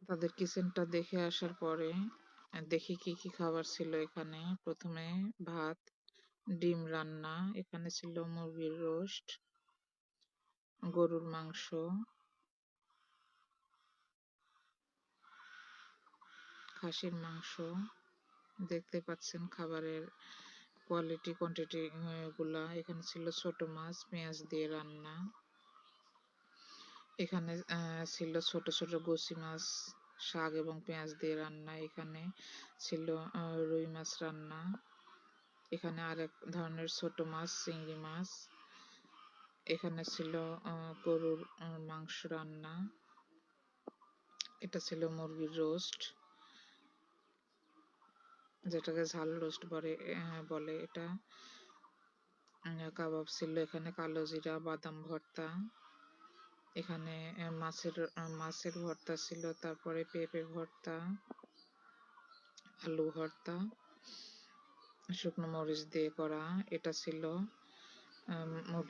তাদের কিচেনটা দেখে আসার পরে দেখি কি কি খাবার ছিল এখানে। প্রথমে ভাত, ডিম রান্না, এখানে ছিল মুরগির রোস্ট, গরুর মাংস, খাসির মাংস। দেখতে পাচ্ছেন খাবারের কোয়ালিটি কোয়ান্টিটি গুলা। এখানে ছিল ছোট মাছ পেঁয়াজ দিয়ে রান্না। এখানে ছিল ছোট ছোট গুচি মাছ শাক এবং পেঁয়াজ দিয়ে রান্না। এখানে ছিল রুই মাছ রান্না। এখানে আরেক ধরনের ছোট মাছ চিংড়ি মাছ। এখানে ছিল গরুর মাংস রান্না। এটা ছিল মুরগির রোস্ট, যেটাকে ঝাল রোস্ট বলে এটা। কাবাব ছিল এখানে, কালো জিরা বাদাম ভর্তা। এখানে মাছের ভর্তা ছিল, তারপরে পেঁপে ভর্তা, আলু ভর্তা, শুকনো মরিচ দিয়ে করা। এটা ছিল মুরগি